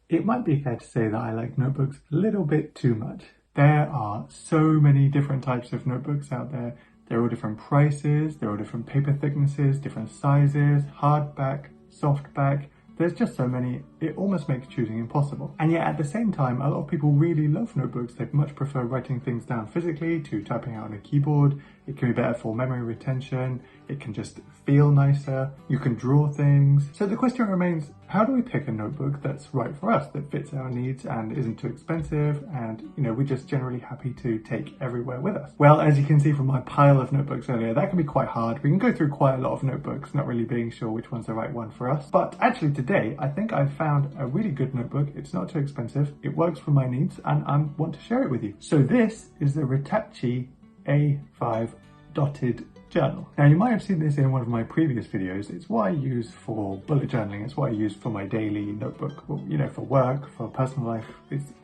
It might be fair to say that I like notebooks a little bit too much. There are so many different types of notebooks out there. They're all different prices, they're all different paper thicknesses, different sizes, hardback, softback. There's just so many, it almost makes choosing impossible. And yet at the same time, a lot of people really love notebooks. They much prefer writing things down physically to typing out on a keyboard. It can be better for memory retention. It can just feel nicer. You can draw things. So the question remains, how do we pick a notebook that's right for us, that fits our needs and isn't too expensive and, we're just generally happy to take everywhere with us? Well, as you can see from my pile of notebooks earlier, that can be quite hard. We can go through quite a lot of notebooks, not really being sure which one's the right one for us. But actually today, I think I've found a really good notebook. It's not too expensive. It works for my needs and I want to share it with you. So this is the Retachy A5 dotted journal. Now you might have seen this in one of my previous videos. It's what I use for bullet journaling. It's what I use for my daily notebook, for work, for personal life.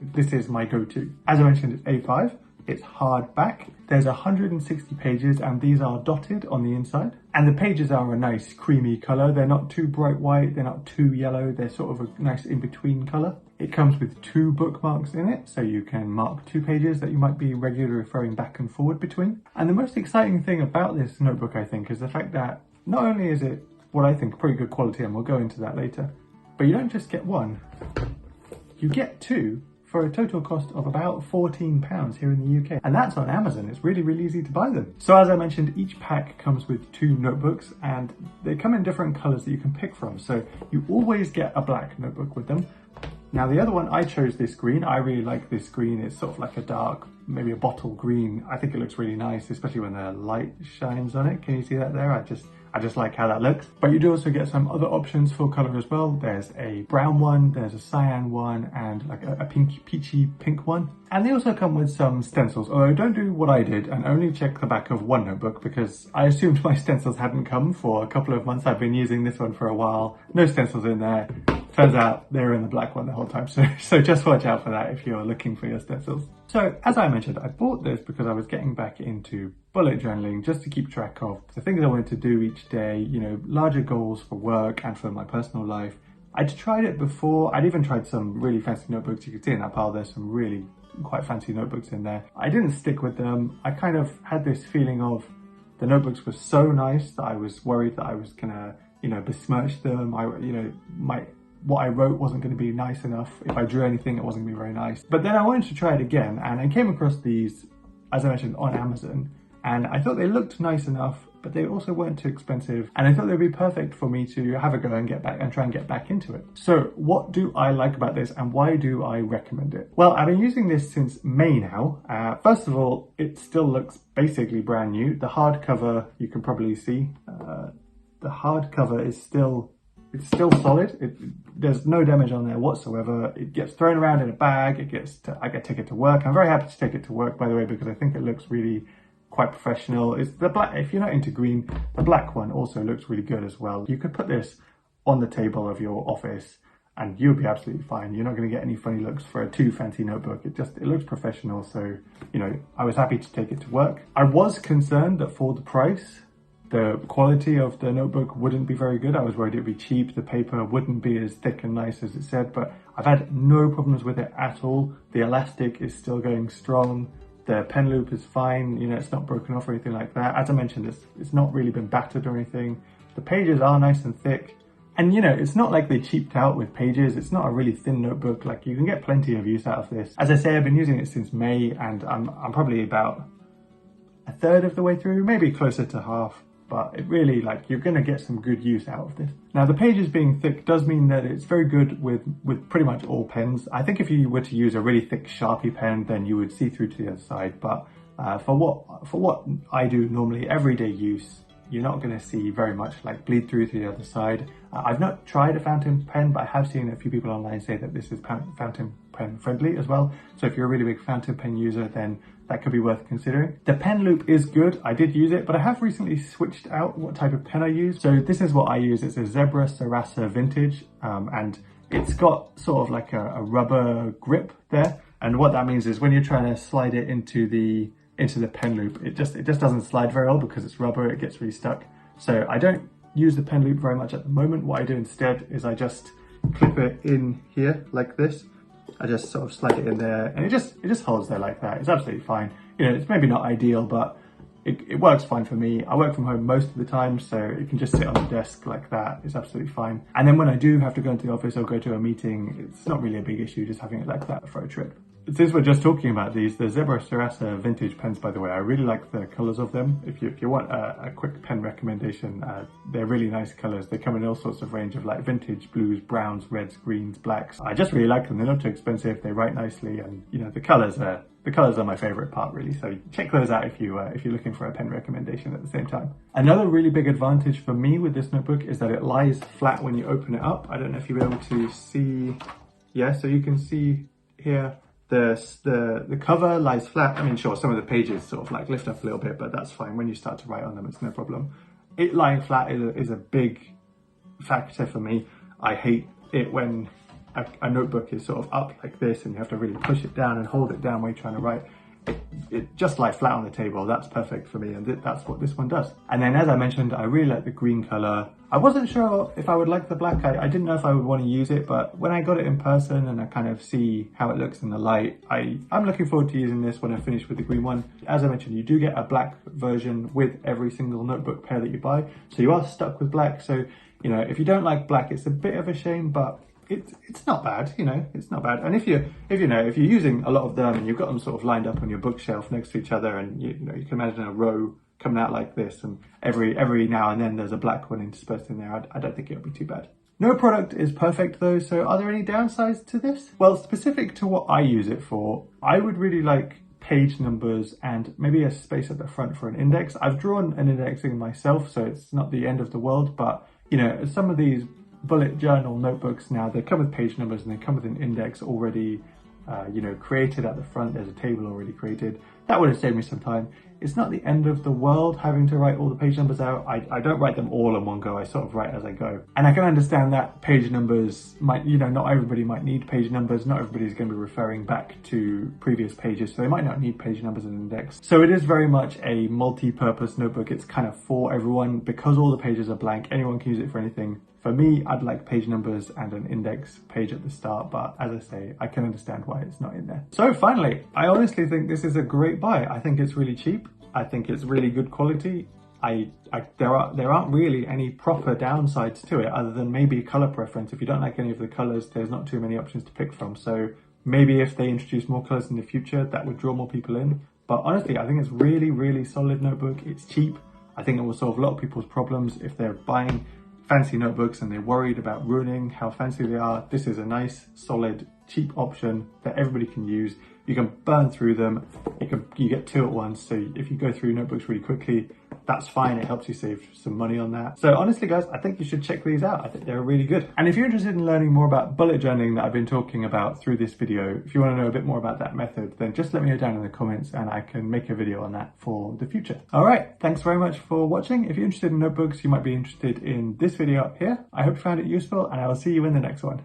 This is my go-to. As I mentioned, it's A5. It's hardback. There's 160 pages and these are dotted on the inside. And the pages are a nice creamy colour. They're not too bright white, they're not too yellow. They're sort of a nice in-between colour. It comes with 2 bookmarks in it, so you can mark 2 pages that you might be regularly referring back and forward between. And the most exciting thing about this notebook, I think, is the fact that not only is it what I think pretty good quality, and we'll go into that later, but you don't just get one, you get 2 for a total cost of about £14 here in the UK. And that's on Amazon. It's really, really easy to buy them. So as I mentioned, each pack comes with 2 notebooks and they come in different colors that you can pick from. So you always get a black notebook with them. Now the other one, I chose this green. I really like this green. It's sort of like a dark, maybe a bottle green. I think it looks really nice, especially when the light shines on it. Can you see that there? I just like how that looks. But you do also get some other options for color as well. There's a brown one, there's a cyan one, and like a peachy pink one. And they also come with some stencils, although don't do what I did and only check the back of one notebook because I assumed my stencils hadn't come for a couple of months. I've been using this one for a while. No stencils in there. Turns out they were in the black one the whole time. So just watch out for that if you're looking for your stencils. So as I mentioned, I bought this because I was getting back into bullet journaling just to keep track of the things I wanted to do each day, larger goals for work and for my personal life. I'd tried it before. I'd even tried some really fancy notebooks. You can see in that pile, there's some really quite fancy notebooks in there. I didn't stick with them. I kind of had this feeling of the notebooks were so nice that I was worried that I was gonna, besmirch them. What I wrote wasn't going to be nice enough. If I drew anything, it wasn't going to be very nice. But then I wanted to try it again and I came across these, as I mentioned, on Amazon. And I thought they looked nice enough, but they also weren't too expensive. And I thought they'd be perfect for me to have a go and try and get back into it. So what do I like about this and why do I recommend it? Well, I've been using this since May now. First of all, it still looks basically brand new. The hardcover, you can probably see, the hardcover is still solid. There's no damage on there whatsoever. It gets thrown around in a bag. I get to take it to work. I'm very happy to take it to work, by the way, because I think it looks really quite professional. It's the black. If you're not into green, the black one also looks really good as well. You could put this on the table of your office and you'll be absolutely fine. You're not going to get any funny looks for a too fancy notebook. It looks professional. So, I was happy to take it to work. I was concerned that for the price, the quality of the notebook wouldn't be very good. I was worried it'd be cheap, the paper wouldn't be as thick and nice as it said, but I've had no problems with it at all. The elastic is still going strong. The pen loop is fine, it's not broken off or anything like that. As I mentioned, it's not really been battered or anything. The pages are nice and thick. And it's not like they cheaped out with pages. It's not a really thin notebook. Like you can get plenty of use out of this. As I say, I've been using it since May and I'm probably about a third of the way through, maybe closer to half. But it really, you're going to get some good use out of this. Now, the pages being thick does mean that it's very good with pretty much all pens. I think if you were to use a really thick Sharpie pen, then you would see through to the other side. But for what I do normally, everyday use, you're not going to see very much bleed through to the other side. I've not tried a fountain pen, but I have seen a few people online say that this is fountain pen friendly as well. So if you're a really big fountain pen user, then that could be worth considering. The pen loop is good. I did use it, but I have recently switched out what type of pen I use. So this is what I use. It's a Zebra Sarasa Vintage, and it's got sort of like a rubber grip there. And what that means is when you're trying to slide it into the pen loop, it just doesn't slide very well because it's rubber. It gets really stuck. So I don't use the pen loop very much at the moment. What I do instead is I just clip it in here like this. I just sort of slide it in there, and it just holds there like that. It's absolutely fine. You know, it's maybe not ideal, but it works fine for me. I work from home most of the time, so it can just sit on the desk like that. It's absolutely fine. And then when I do have to go into the office or go to a meeting, it's not really a big issue just having it like that for a trip. Since we're just talking about these, the Zebra Sarasa vintage pens, by the way, I really like the colours of them. If you want a quick pen recommendation, they're really nice colours. They come in all sorts of range of like vintage blues, browns, reds, greens, blacks. I just really like them. They're not too expensive. They write nicely, and you know the colours are my favourite part really. So check those out if you're looking for a pen recommendation at the same time. Another really big advantage for me with this notebook is that it lies flat when you open it up. I don't know if you'll be able to see. Yeah, so you can see here. The cover lies flat. I mean, sure, some of the pages sort of like lift up a little bit, but that's fine. When you start to write on them, it's no problem. It lying flat is a big factor for me. I hate it when a notebook is sort of up like this and you have to really push it down and hold it down when you're trying to write. It just lies flat on the table. That's perfect for me, and that's what this one does. And then, as I mentioned, I really like the green color. I wasn't sure if I would like the black. I didn't know if I would want to use it, but when I got it in person and I kind of see how it looks in the light, I'm looking forward to using this when I finish with the green one. As I mentioned, you do get a black version with every single notebook pair that you buy, so you are stuck with black. So, you know, if you don't like black, it's a bit of a shame, but it's not bad, you know, it's not bad. And if you're using a lot of them and you've got them sort of lined up on your bookshelf next to each other, and you know, you can imagine a row coming out like this, and every now and then there's a black one interspersed in there, I don't think it'll be too bad. No product is perfect though, so are there any downsides to this? Well, specific to what I use it for, I would really like page numbers and maybe a space at the front for an index. I've drawn an indexing myself, so it's not the end of the world, but you know, some of these bullet journal notebooks now, they come with page numbers and they come with an index already created at the front. There's a table already created. That would have saved me some time. It's not the end of the world having to write all the page numbers out. I don't write them all in one go. I sort of write as I go. And I can understand that page numbers might, not everybody might need page numbers. Not everybody's going to be referring back to previous pages, so they might not need page numbers and index. So it is very much a multi-purpose notebook. It's kind of for everyone because all the pages are blank. Anyone can use it for anything. For me, I'd like page numbers and an index page at the start, but as I say, I can understand why it's not in there. So finally, I honestly think this is a great buy. I think it's really cheap. I think it's really good quality. There aren't really any proper downsides to it other than maybe color preference. If you don't like any of the colors, there's not too many options to pick from. So maybe if they introduce more colors in the future, that would draw more people in. But honestly, I think it's really, really solid notebook. It's cheap. I think it will solve a lot of people's problems if they're buying fancy notebooks and they're worried about ruining how fancy they are. This is a nice, solid, cheap option that everybody can use. You can burn through them. You get two at once. So if you go through notebooks really quickly, that's fine. It helps you save some money on that. So honestly, guys, I think you should check these out. I think they're really good. And if you're interested in learning more about bullet journaling that I've been talking about through this video, if you want to know a bit more about that method, then just let me know down in the comments and I can make a video on that for the future. All right. Thanks very much for watching. If you're interested in notebooks, you might be interested in this video up here. I hope you found it useful and I will see you in the next one.